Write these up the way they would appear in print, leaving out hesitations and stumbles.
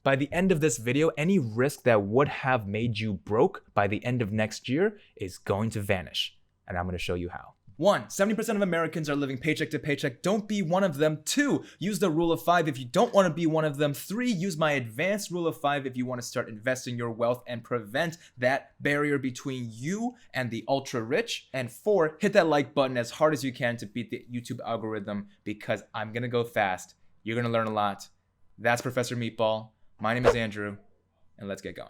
By the end of this video, any risk that would have made you broke by the end of next year is going to vanish. And I'm going to show you how. 1. 70% of Americans are living paycheck to paycheck. Don't be one of them. 2. Use the rule of 5 if you don't want to be one of them. 3. Use my advanced rule of 5 if you want to start investing your wealth and prevent that barrier between you and the ultra rich. And 4. Hit that like button as hard as you can to beat the YouTube algorithm, because I'm going to go fast. You're going to learn a lot. That's Professor Meatball. My name is Andrew, and let's get going.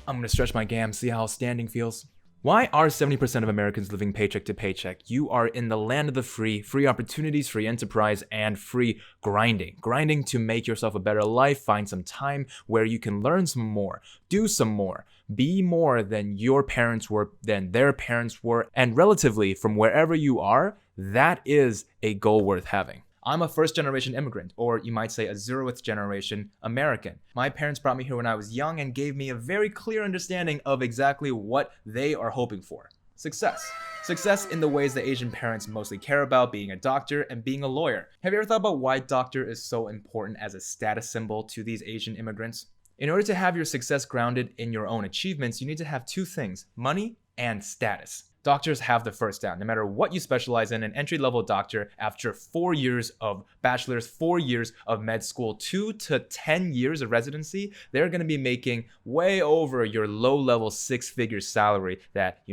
I'm gonna stretch my gam, see how standing feels. Why are 70% of Americans living paycheck to paycheck? You are in the land of the free opportunities, free enterprise, and free grinding. Grinding to make yourself a better life, find some time where you can learn some more, do some more, be more than your parents were, than their parents were, and relatively from wherever you are, that is a goal worth having. I'm a first-generation immigrant, or you might say a 0th generation American. My parents brought me here when I was young and gave me a very clear understanding of exactly what they are hoping for. Success. Success in the ways that Asian parents mostly care about, being a doctor and being a lawyer. Have you ever thought about why doctor is so important as a status symbol to these Asian immigrants? In order to have your success grounded in your own achievements, you need to have 2 things, money and status. Doctors have the first down. No matter what you specialize in, an entry-level doctor, after 4 years of bachelor's, 4 years of med school, 2 to 10 years of residency, they're going to be making way over your low-level 6-figure salary that,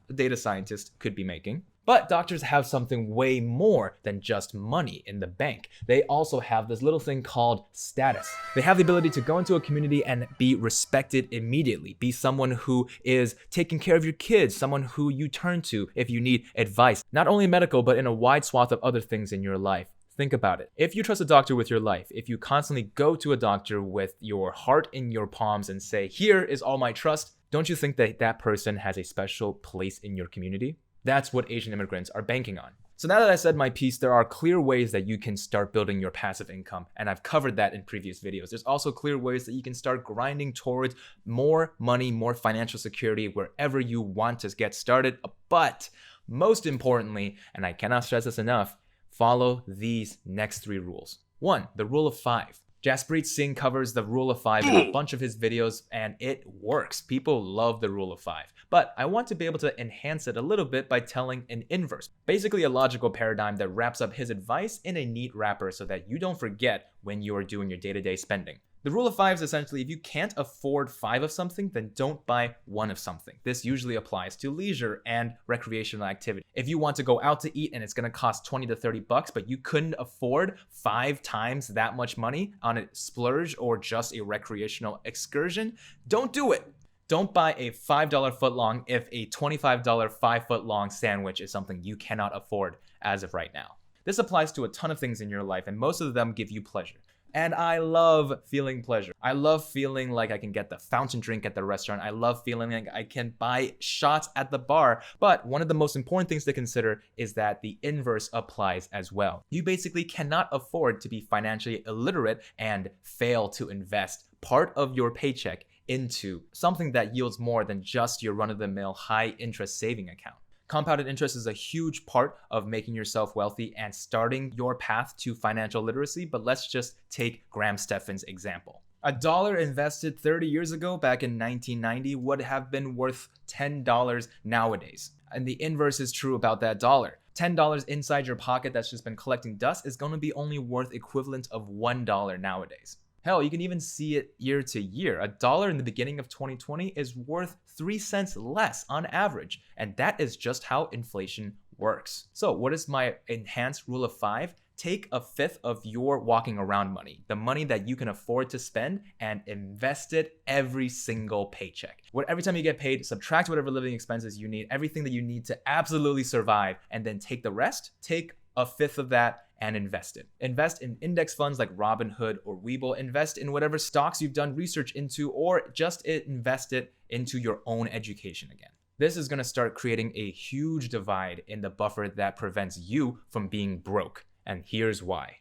a data scientist could be making. But doctors have something way more than just money in the bank. They also have this little thing called status. They have the ability to go into a community and be respected immediately, be someone who is taking care of your kids, someone who you turn to if you need advice, not only medical, but in a wide swath of other things in your life. Think about it. If you trust a doctor with your life, if you constantly go to a doctor with your heart in your palms and say, here is all my trust, don't you think that that person has a special place in your community? That's what Asian immigrants are banking on. So now that I said my piece, there are clear ways that you can start building your passive income, and I've covered that in previous videos. There's also clear ways that you can start grinding towards more money, more financial security wherever you want to get started. But most importantly, and I cannot stress this enough, follow these next 3 rules. 1, the rule of 5. Jaspreet Singh covers the rule of 5 in a bunch of his videos, and it works. People love the rule of 5. But I want to be able to enhance it a little bit by telling an inverse. Basically a logical paradigm that wraps up his advice in a neat wrapper so that you don't forget when you are doing your day-to-day spending. The rule of 5 is essentially if you can't afford 5 of something, then don't buy 1 of something. This usually applies to leisure and recreational activity. If you want to go out to eat and it's going to cost 20 to 30 bucks, but you couldn't afford 5 times that much money on a splurge or just a recreational excursion, don't do it. Don't buy a $5 footlong if a $25 5-foot-long sandwich is something you cannot afford as of right now. This applies to a ton of things in your life, and most of them give you pleasure. And I love feeling pleasure. I love feeling like I can get the fountain drink at the restaurant. I love feeling like I can buy shots at the bar. But one of the most important things to consider is that the inverse applies as well. You basically cannot afford to be financially illiterate and fail to invest part of your paycheck into something that yields more than just your run-of-the-mill high-interest saving account. Compounded interest is a huge part of making yourself wealthy and starting your path to financial literacy, but let's just take Graham Stephan's example. $1 invested 30 years ago, back in 1990, would have been worth $10 nowadays. And the inverse is true about that dollar. $10 inside your pocket that's just been collecting dust is going to be only worth equivalent of $1 nowadays. Hell, you can even see it year to year. $1 in the beginning of 2020 is worth 3 cents less on average. And that is just how inflation works. So what is my enhanced rule of 5? Take 1/5 of your walking around money, the money that you can afford to spend, and invest it every single paycheck. Every time you get paid, subtract whatever living expenses you need, everything that you need to absolutely survive, and then take the rest, take 1/5 of that and invest it. Invest in index funds like Robinhood or Webull. Invest in whatever stocks you've done research into, or just invest it into your own education again. This is going to start creating a huge divide in the buffer that prevents you from being broke. And here's why.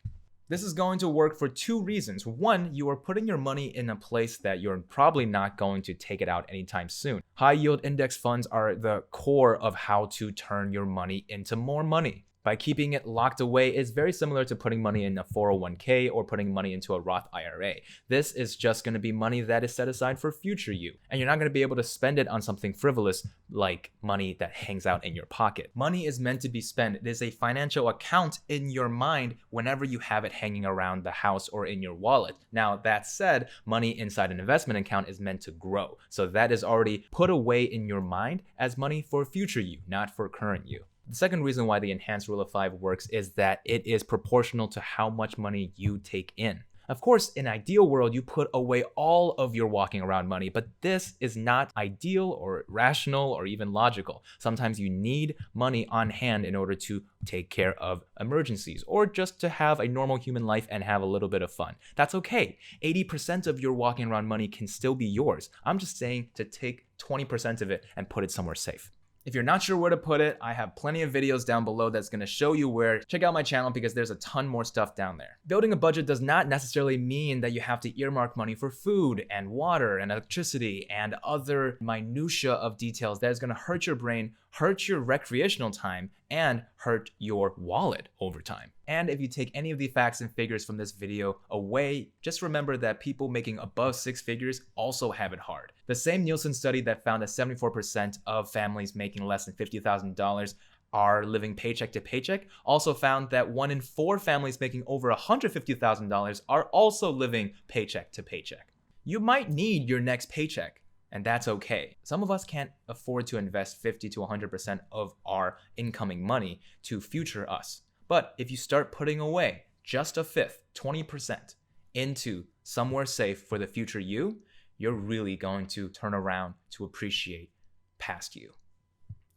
This is going to work for two reasons. One, you are putting your money in a place that you're probably not going to take it out anytime soon. High yield index funds are the core of how to turn your money into more money. By keeping it locked away, it's very similar to putting money in a 401k or putting money into a Roth IRA. This is just going to be money that is set aside for future you, and you're not going to be able to spend it on something frivolous like money that hangs out in your pocket. Money is meant to be spent. It is a financial account in your mind whenever you have it hanging around the house or in your wallet. Now, that said, money inside an investment account is meant to grow. So that is already put away in your mind as money for future you, not for current you. The second reason why the enhanced rule of 5 works is that it is proportional to how much money you take in. Of course, in an ideal world, you put away all of your walking around money, but this is not ideal or rational or even logical. Sometimes you need money on hand in order to take care of emergencies or just to have a normal human life and have a little bit of fun. That's okay. 80% of your walking around money can still be yours. I'm just saying to take 20% of it and put it somewhere safe. If you're not sure where to put it, I have plenty of videos down below that's going to show you where. Check out my channel because there's a ton more stuff down there. Building a budget does not necessarily mean that you have to earmark money for food and water and electricity and other minutia of details that is going to hurt your brain, hurt your recreational time, and hurt your wallet over time. And if you take any of the facts and figures from this video away, just remember that people making above 6 figures also have it hard. The same Nielsen study that found that 74% of families making less than $50,000 are living paycheck to paycheck also found that 1 in 4 families making over $150,000 are also living paycheck to paycheck. You might need your next paycheck, and that's okay. Some of us can't afford to invest 50 to 100% of our incoming money to future us. But if you start putting away just a fifth, 20% into somewhere safe for the future you, you're really going to turn around to appreciate past you.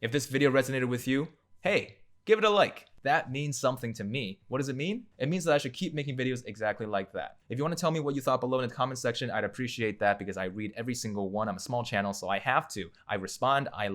If this video resonated with you, hey, give it a like. That means something to me. What does it mean? It means that I should keep making videos exactly like that. If you want to tell me what you thought below in the comment section, I'd appreciate that because I read every single one. I'm a small channel, so I have to. I respond, I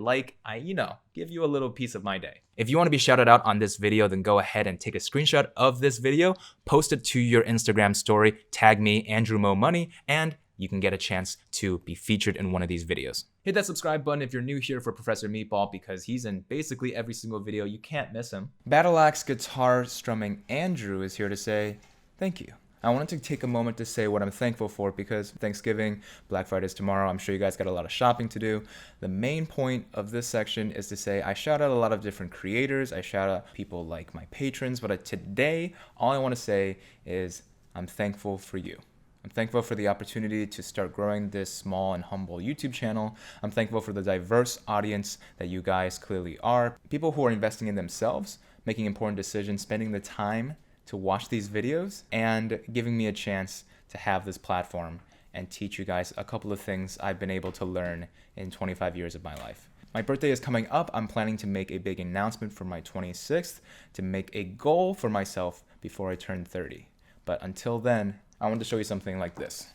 give you a little piece of my day. If you want to be shouted out on this video, then go ahead and take a screenshot of this video, post it to your Instagram story, tag me, Andrew Mo Money, and you can get a chance to be featured in one of these videos. Hit that subscribe button if you're new here for Professor Meatball because he's in basically every single video. You can't miss him. Battle axe guitar strumming Andrew is here to say thank you. I wanted to take a moment to say what I'm thankful for because Thanksgiving, Black Friday is tomorrow. I'm sure you guys got a lot of shopping to do. The main point of this section is to say I shout out a lot of different creators. I shout out people like my patrons. But today, all I want to say is I'm thankful for you. I'm thankful for the opportunity to start growing this small and humble YouTube channel. I'm thankful for the diverse audience that you guys clearly are. People who are investing in themselves, making important decisions, spending the time to watch these videos, and giving me a chance to have this platform and teach you guys a couple of things I've been able to learn in 25 years of my life. My birthday is coming up. I'm planning to make a big announcement for my 26th to make a goal for myself before I turn 30. But until then, I wanted to show you something like this.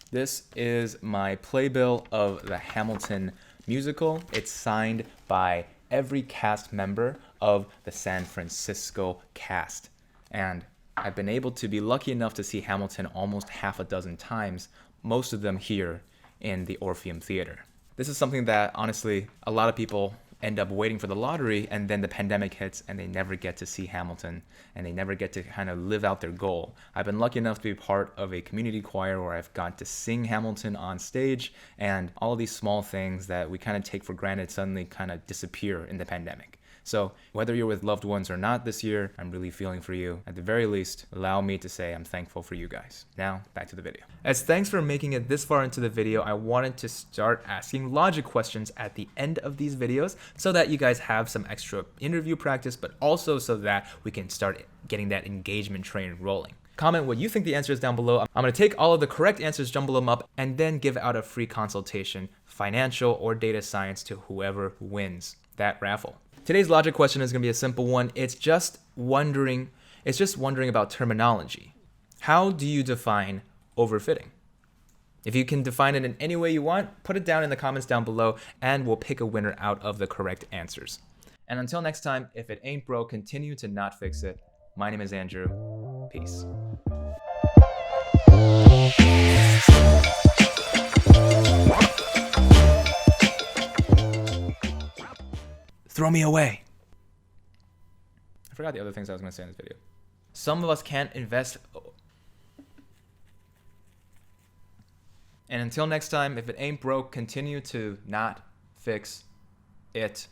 This is my playbill of the Hamilton musical. It's signed by every cast member of the San Francisco cast. And I've been able to be lucky enough to see Hamilton almost half a dozen times, most of them here in the Orpheum Theater. This is something that, honestly, a lot of people end up waiting for the lottery, and then the pandemic hits and they never get to see Hamilton and they never get to kind of live out their goal. I've been lucky enough to be part of a community choir where I've got to sing Hamilton on stage, and all of these small things that we kind of take for granted suddenly kind of disappear in the pandemic. So whether you're with loved ones or not this year, I'm really feeling for you. At the very least, allow me to say I'm thankful for you guys. Now, back to the video. As thanks for making it this far into the video, I wanted to start asking logic questions at the end of these videos so that you guys have some extra interview practice, but also so that we can start getting that engagement train rolling. Comment what you think the answer is down below. I'm going to take all of the correct answers, jumble them up, and then give out a free consultation, financial or data science, to whoever wins that raffle. Today's logic question is going to be a simple one. It's just wondering about terminology. How do you define overfitting? If you can define it in any way you want, put it down in the comments down below and we'll pick a winner out of the correct answers. And until next time, if it ain't broke, continue to not fix it. My name is Andrew. Peace. Throw me away. I forgot the other things I was going to say in this video. Some of us can't invest. And until next time, if it ain't broke, continue to not fix it.